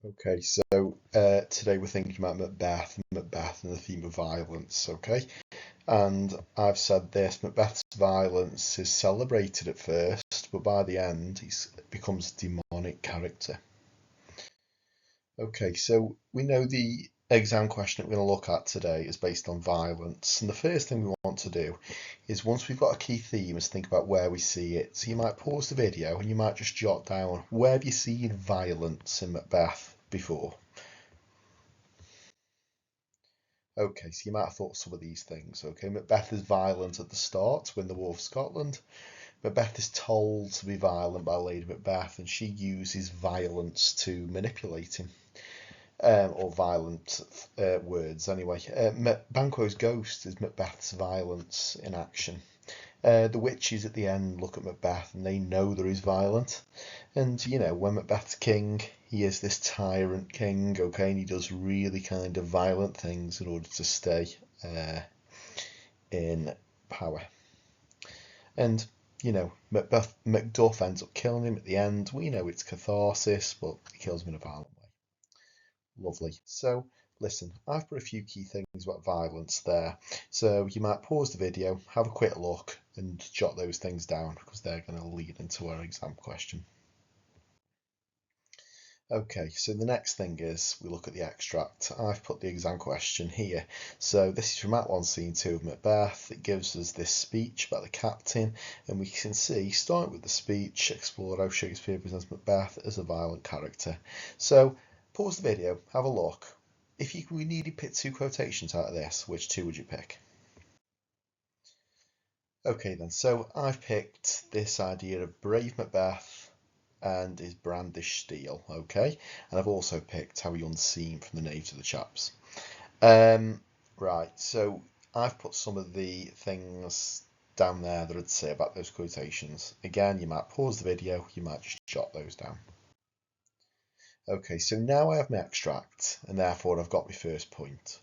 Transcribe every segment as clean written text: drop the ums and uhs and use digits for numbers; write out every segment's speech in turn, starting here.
Okay, so today we're thinking about Macbeth and the theme of violence, okay? And I've said this, Macbeth's violence is celebrated at first, but by the end he becomes a demonic character. Okay, so we know the exam question that we're going to look at today is based on violence, and the first thing we want to do is once we've got a key theme is think about where we see it. So you might pause the video and you might just jot down, where have you seen violence in Macbeth before? Okay, so you might have thought some of these things. Okay, Macbeth is violent at the start to win the War of Scotland. Macbeth is told to be violent by Lady Macbeth, and she uses violence to manipulate him, or violent words anyway. Banquo's ghost is Macbeth's violence in action. The witches at the end look at Macbeth and they know that he's violent. And you know, when Macbeth's king, he is this tyrant king, okay, and he does really kind of violent things in order to stay in power. And you know, Macduff ends up killing him at the end. We know it's catharsis, but he kills him in a violent way. Lovely. So, listen, I've put a few key things about violence there. So you might pause the video, have a quick look, and jot those things down because they're going to lead into our exam question. Okay, so the next thing is we look at the extract. I've put the exam question here. So this is from Act 1, Scene 2 of Macbeth. It gives us this speech about the captain, and we can see, starting with the speech, explore how Shakespeare presents Macbeth as a violent character. So pause the video, have a look. If we needed to pick two quotations out of this, which two would you pick? Okay then, so I've picked this idea of brave Macbeth and his brandish steel, okay? And I've also picked how he unseen from the knaves of the chaps. Right, so I've put some of the things down there that I'd say about those quotations. Again, you might pause the video, you might just jot those down. Okay, so now I have my extract, and therefore I've got my first point.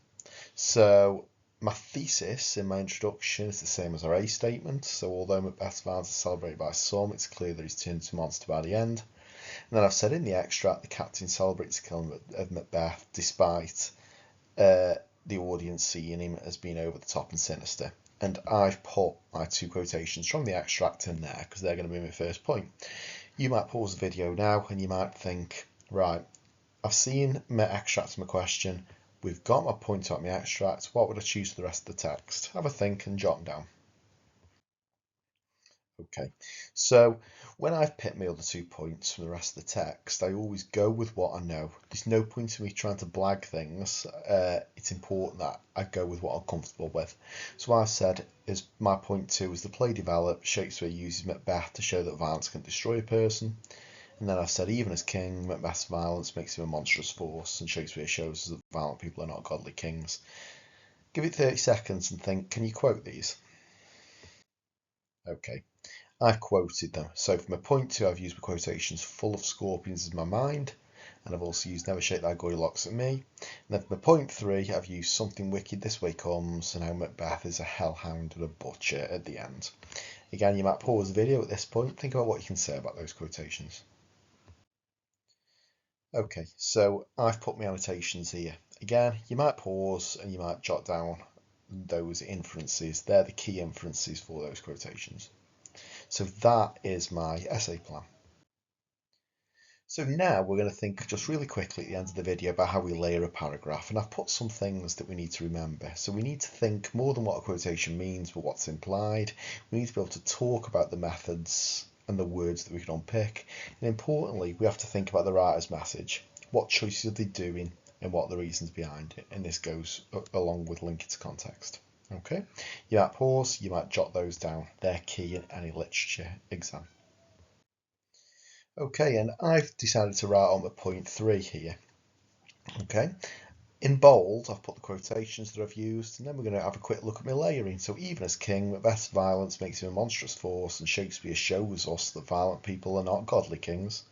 So my thesis in my introduction is the same as our A statement. So although Macbeth's violence is celebrated by some, it's clear that he's turned into a monster by the end. And then I've said in the extract, the captain celebrates the killing of Macbeth despite the audience seeing him as being over the top and sinister. And I've put my two quotations from the extract in there because they're going to be my first point. You might pause the video now and you might think, right, I've seen my extract of my question. We've got my point out my extract. What would I choose for the rest of the text? Have a think and jot them down. Okay, so when I've picked my other 2 points from the rest of the text, I always go with what I know. There's no point in me trying to blag things. It's important that I go with what I'm comfortable with. So what I said is my point 2 is the play developed. Shakespeare uses Macbeth to show that violence can destroy a person. And then I've said, even as king, Macbeth's violence makes him a monstrous force, and Shakespeare shows us that violent people are not godly kings. Give it 30 seconds and think, can you quote these? Okay, I've quoted them. So for my point 2, I've used my quotations full of scorpions in my mind, and I've also used never shake thy gory locks at me. And then for my point 3, I've used something wicked this way comes, and how Macbeth is a hellhound and a butcher at the end. Again, you might pause the video at this point, think about what you can say about those quotations. Okay, so I've put my annotations here. Again, you might pause and you might jot down those inferences. They're the key inferences for those quotations. So that is my essay plan. So now we're going to think just really quickly at the end of the video about how we layer a paragraph, and I've put some things that we need to remember. So we need to think more than what a quotation means, but what's implied. We need to be able to talk about the methods and the words that we can unpick. And importantly, we have to think about the writer's message. What choices are they doing and what are the reasons behind it? And this goes along with linking to context. Okay, you might pause, you might jot those down. They're key in any literature exam. Okay, and I've decided to write on the point 3 here. Okay, in bold, I've put the quotations that I've used, and then we're going to have a quick look at my layering. So even as king, Macbeth's violence makes him a monstrous force, and Shakespeare shows us that violent people are not godly kings.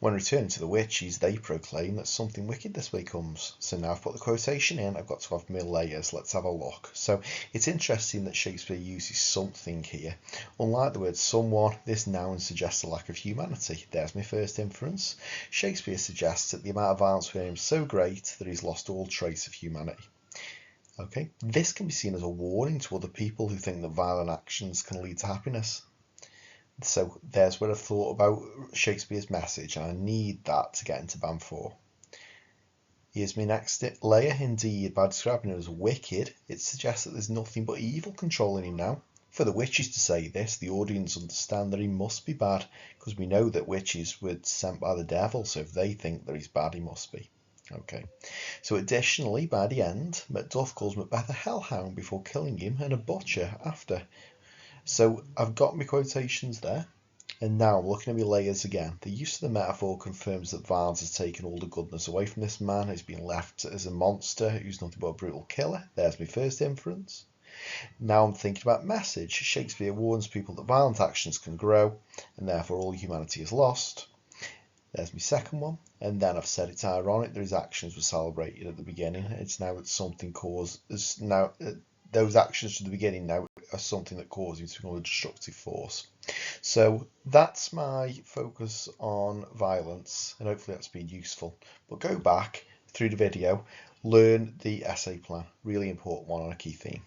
When returning to the witches, they proclaim that something wicked this way comes. So now I've put the quotation in, I've got to have my layers. Let's have a look. So it's interesting that Shakespeare uses something here. Unlike the word someone, this noun suggests a lack of humanity. There's my first inference. Shakespeare suggests that the amount of violence for him is so great that he's lost all trace of humanity. Okay, this can be seen as a warning to other people who think that violent actions can lead to happiness. So there's where I've thought about Shakespeare's message, and I need that to get into band 4. Here's my next layer. Indeed, by describing him as wicked, it suggests that there's nothing but evil controlling him now. For the witches to say this, the audience understand that he must be bad, because we know that witches were sent by the devil, so if they think that he's bad, he must be. Okay, so additionally, by the end, Macduff calls Macbeth a hellhound before killing him and a butcher after. So I've got my quotations there, and now I'm looking at my layers again. The use of the metaphor confirms that violence has taken all the goodness away from this man, who's been left as a monster who's nothing but a brutal killer. There's my first inference. Now I'm thinking about message. Shakespeare warns people that violent actions can grow, and therefore all humanity is lost. There's my second one, and then I've said it's ironic that his actions were celebrated at the beginning. It's now that something causes now those actions from the beginning now are something that causes him to become a destructive force. So that's my focus on violence, and hopefully that's been useful. But go back through the video, learn the essay plan, really important one on a key theme.